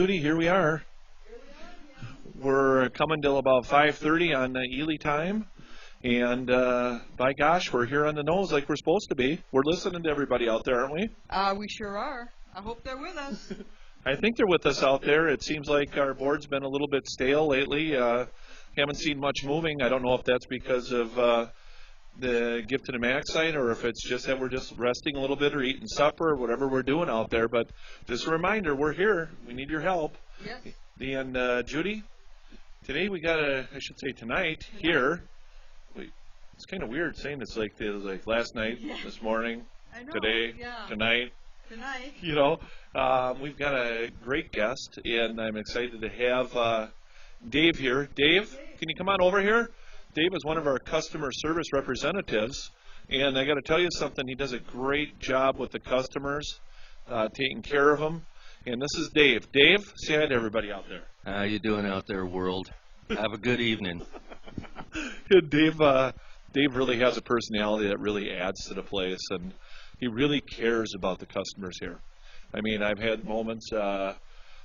Judy, here we are. We're coming till about 5:30 on Ely time, and by gosh, we're here on the nose like we're supposed to be. We're listening to everybody out there, aren't we? We sure are. I hope they're with us. I think they're with us out there. It seems like our board's been a little bit stale lately. Haven't seen much moving. I don't know if that's because of the Gift to the Max site, or if it's just that we're just resting a little bit or eating supper or whatever we're doing out there. But just a reminder, we're here. We need your help. Yes. And Judy, today we got tonight here. It's kind of weird saying it's like last night, this morning, I know. today, tonight. You know, we've got a great guest, and I'm excited to have Dave here. Dave, can you come on over here? Dave is one of our customer service representatives, and I got to tell you something. He does a great job with the customers, taking care of them. And this is Dave. Dave, say hi to everybody out there. How you doing out there, world? Have a good evening. Dave really has a personality that really adds to the place, and he really cares about the customers here. I mean, I've had moments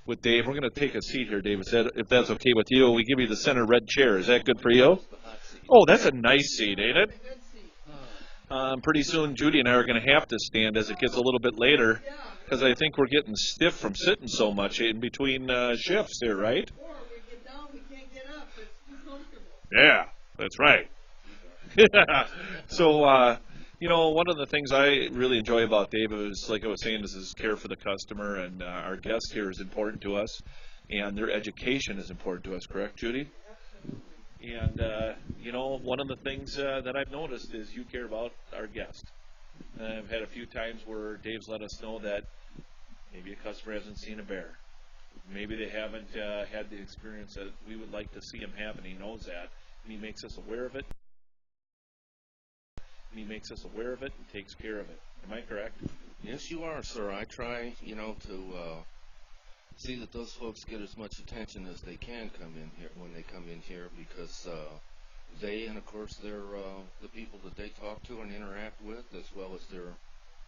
with Dave. We're going to take a seat here, Dave, if that's okay with you. We give you the center red chair. Is that good for you? Oh, that's a nice seat, ain't it? Pretty soon, Judy and I are going to have to stand as it gets a little bit later, because I think we're getting stiff from sitting so much in between shifts here, right? Or we get down, we can't get up. It's too comfortable. Yeah, that's right. So, one of the things I really enjoy about Dave is, like I was saying, is his care for the customer, and our guest here is important to us, and their education is important to us, correct, Judy? And, one of the things that I've noticed is you care about our guest. I've had a few times where Dave's let us know that maybe a customer hasn't seen a bear. Maybe they haven't had the experience that we would like to see him have, and he knows that, and he makes us aware of it. And takes care of it. Am I correct? Yes, you are, sir. I try, to see that those folks get as much attention as they can come in here when they come in here, because they, and of course they're the people that they talk to and interact with, as well as their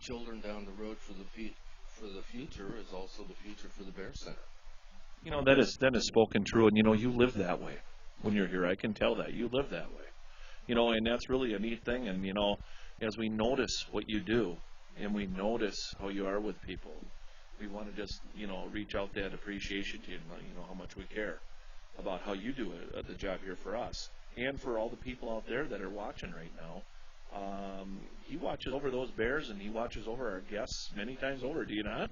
children down the road for the future, is also the future for the Bear Center. That is spoken true, and you live that way when you're here. I can tell that you live that way. And that's really a neat thing. And as we notice what you do, and we notice how you are with people, we want to just reach out that appreciation to you, and how much we care about how you do the job here for us and for all the people out there that are watching right now. He watches over those bears, and he watches over our guests many times over. Do you not?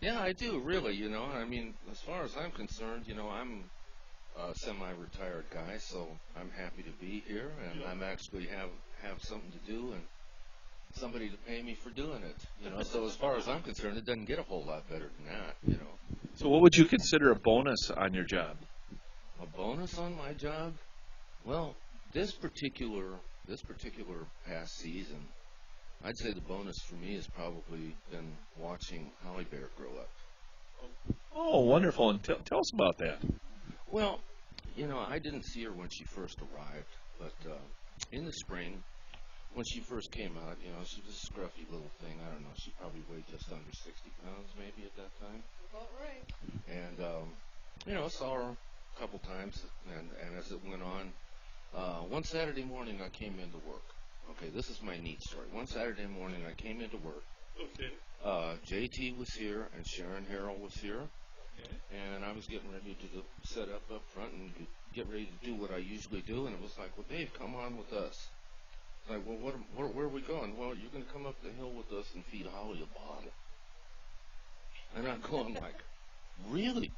Yeah, I do, really. I mean, as far as I'm concerned, I'm a semi-retired guy, so I'm happy to be here, and I'm actually have something to do and somebody to pay me for doing it. So as far as I'm concerned, it doesn't get a whole lot better than that. So what would you consider a bonus on your job? A bonus on my job? Well, this particular past season, I'd say the bonus for me has probably been watching Holly Bear grow up. Oh, wonderful. And tell us about that. Well, I didn't see her when she first arrived, but in the spring, when she first came out, she was a scruffy little thing. I don't know, she probably weighed just under 60 pounds maybe at that time. About right. And, saw her a couple times, and as it went on, one Saturday morning I came into work. Okay, this is my neat story. One Saturday morning I came into work. Okay. JT was here, and Sharon Harrell was here. Okay. And I was getting ready to set up front and get ready to do what I usually do, and it was like, well, Dave, come on with us. It's like, well, where are we going? Well, you're going to come up the hill with us and feed Holly a bottle. And I'm going like, really?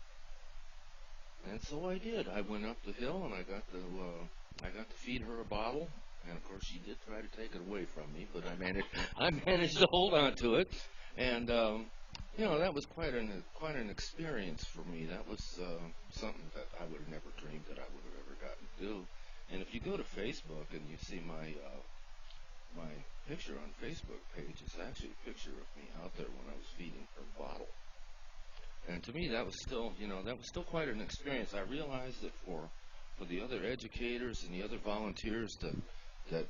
And so I did. I went up the hill, and I got to feed her a bottle. And of course, she did try to take it away from me, but I managed to hold on to it. And that was quite an experience for me. That was something that I would have never dreamed that I would have ever gotten to do. And if you go to Facebook and you see my picture on Facebook page, it's actually a picture of me out there when I was feeding her bottle. And to me, that was still quite an experience. I realized that for the other educators and the other volunteers that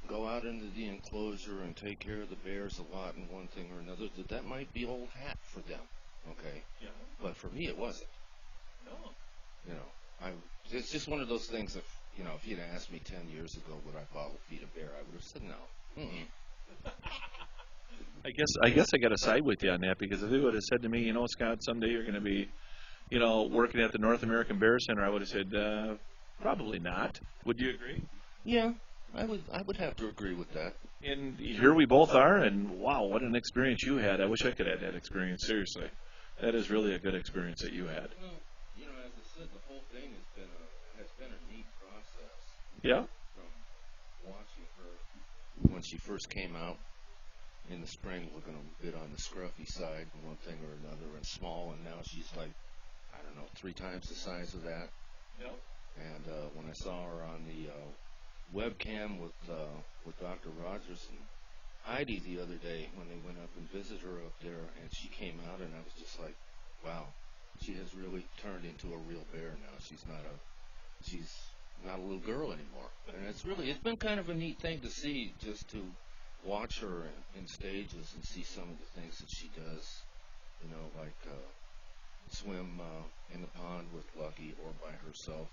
go out into the enclosure and take care of the bears a lot in one thing or another, that might be old hat for them. Okay? Yeah. But for me, it wasn't. No. You know, it's just one of those things. If you'd asked me 10 years ago would I bottle feed a bear, I would have said no. I guess I got to side with you on that, because if they would have said to me, Scott, someday you're going to be, working at the North American Bear Center, I would have said, probably not. Would you agree? Yeah, I would have to agree with that. And here we both are, and wow, what an experience you had. I wish I could have had that experience, seriously. That is really a good experience that you had. Well, as I said, the whole thing has been a neat process. Yeah? From watching her when she first came out in the spring, looking a bit on the scruffy side, one thing or another, and small, and now she's like, I don't know, 3 times the size of that. Yep. And when I saw her on the webcam with Dr. Rogers and Heidi the other day, when they went up and visited her up there, and she came out, and I was just like, wow, she has really turned into a real bear now. She's not a little girl anymore. And it's been kind of a neat thing to see, just to watch her in stages and see some of the things that she does, like swim in the pond with Lucky or by herself.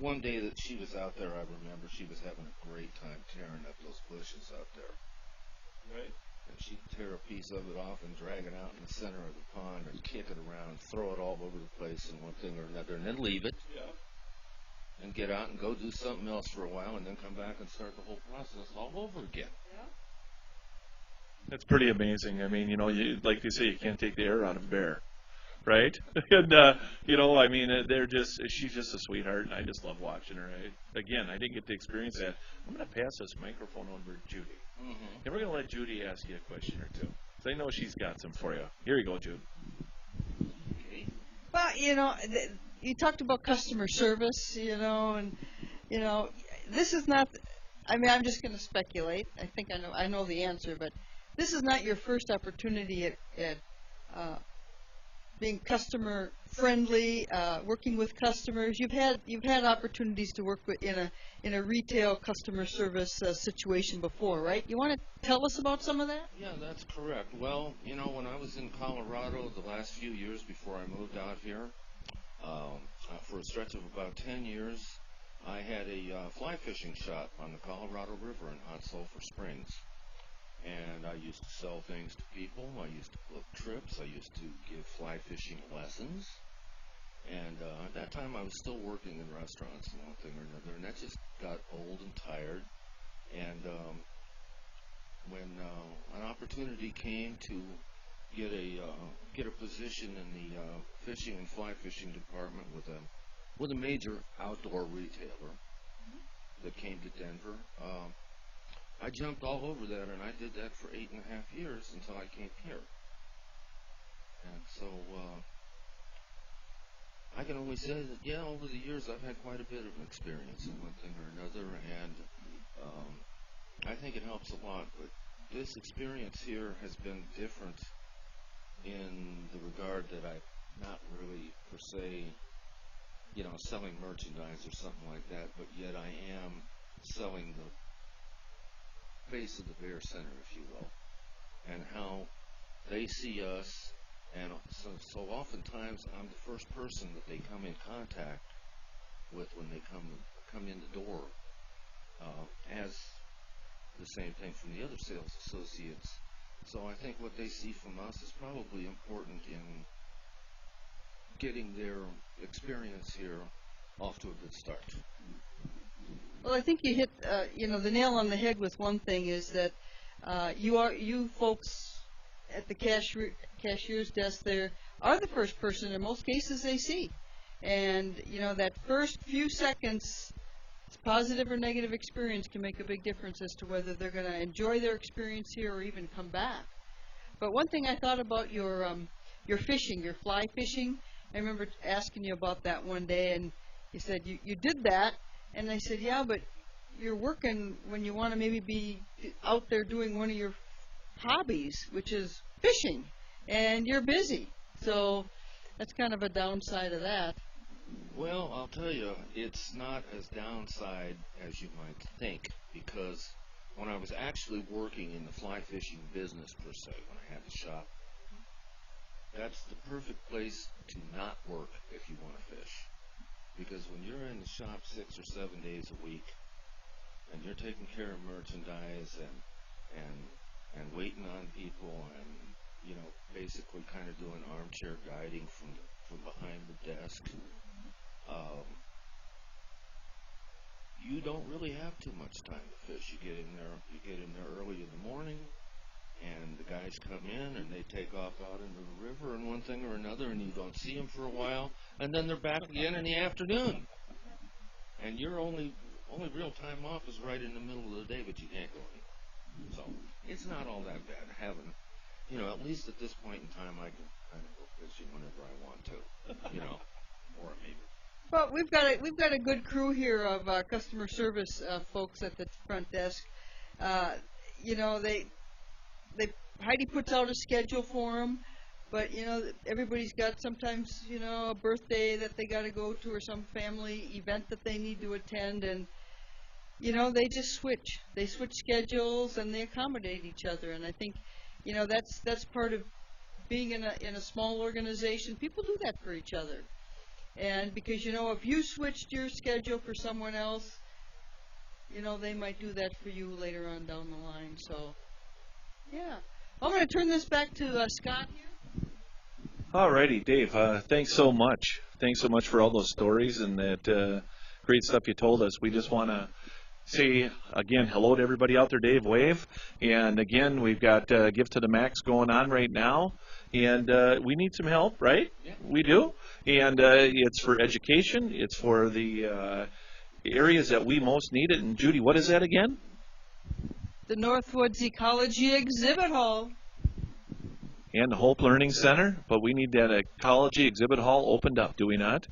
One day that she was out there, I remember she was having a great time tearing up those bushes out there. Right. And she'd tear a piece of it off and drag it out in the center of the pond and kick it around, throw it all over the place in one thing or another, and then leave it. Yeah. And get out and go do something else for a while, and then come back and start the whole process all over again. Yeah. That's pretty amazing. I mean, like they say, you can't take the air out of a bear, right? And she's just a sweetheart, and I just love watching her. Again, I didn't get to experience that. I'm going to pass this microphone over to Judy, and we're going to let Judy ask you a question or two, because I know she's got some for you. Here you go, Jude. Okay. Well, you talked about customer service, and this is not. I mean, I'm just going to speculate. I think I know the answer, but this is not your first opportunity at being customer friendly, working with customers. You've had opportunities to work in a retail customer service situation before, right? You want to tell us about some of that? Yeah, that's correct. Well, when I was in Colorado the last few years before I moved out here, for a stretch of about 10 years, I had a fly fishing shop on the Colorado River in Hot Sulphur Springs. And I used to sell things to people. I used to book trips. I used to give fly fishing lessons. And at that time, I was still working in restaurants and one thing or another. And that just got old and tired. And when an opportunity came to get a position in the fishing and fly fishing department with a major outdoor retailer that came to Denver, I jumped all over that, and I did that for 8.5 years until I came here. And so I can only say that, yeah, over the years I've had quite a bit of experience in one thing or another, and I think it helps a lot. But this experience here has been different in the regard that I'm not really, per se, selling merchandise or something like that, but yet I am selling the face of the Bear Center, if you will, and how they see us. And so oftentimes I'm the first person that they come in contact with when they come in the door, as the same thing from the other sales associates. So I think what they see from us is probably important in getting their experience here off to a good start. Well, I think you hit the nail on the head with one thing, is that you folks at the cashier's desk there are the first person in most cases they see, and that first few seconds, positive or negative experience, can make a big difference as to whether they're going to enjoy their experience here or even come back. But one thing I thought about your fishing, your fly fishing, I remember asking you about that one day, and you said you did that. And I said, yeah, but you're working when you want to maybe be out there doing one of your hobbies, which is fishing, and you're busy. So that's kind of a downside of that. Well, I'll tell you, it's not as downside as you might think, because when I was actually working in the fly fishing business, per se, when I had the shop, that's the perfect place to not work if you want to fish. Because when you're in the shop 6 or 7 days a week, and you're taking care of merchandise and waiting on people, and basically kind of doing armchair guiding from behind the desk, you don't really have too much time to fish. You get in there early in the morning, and the guys come in and they take off out into the river and one thing or another, and you don't see them for a while, and then they're back again in the afternoon, and your only real time off is right in the middle of the day, but you can't go anywhere. So it's not all that bad having, at least at this point in time, I can kind of go fishing whenever I want to, or maybe. Well, we've got a good crew here of customer service folks at the front desk. Heidi puts out a schedule for them, but everybody's got sometimes a birthday that they got to go to or some family event that they need to attend, and they just switch. They switch schedules and they accommodate each other, and I think that's part of being in a small organization. People do that for each other. And because, if you switched your schedule for someone else, they might do that for you later on down the line. So, yeah. I'm going to turn this back to Scott here. All righty, Dave. Thanks so much. Thanks so much for all those stories and that great stuff you told us. We just want to say, again, hello to everybody out there, Dave. Wave. And, again, we've got Give to the Max going on right now. And we need some help, right? Yeah. We do. And it's for education. It's for the areas that we most need it. And, Judy, what is that again? The Northwoods Ecology Exhibit Hall. And the Hope Learning Center. But we need that ecology exhibit hall opened up, do we not?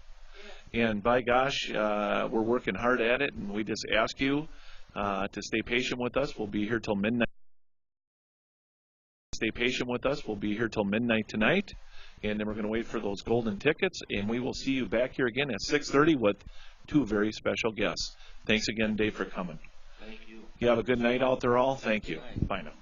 And by gosh, we're working hard at it. And we just ask you to stay patient with us. We'll be here till midnight. Stay patient with us. We'll be here till midnight tonight. And then we're going to wait for those golden tickets. And we will see you back here again at 6:30 with two very special guests. Thanks again, Dave, for coming. Thank you. You have a good night out there all. Thank you. Bye now.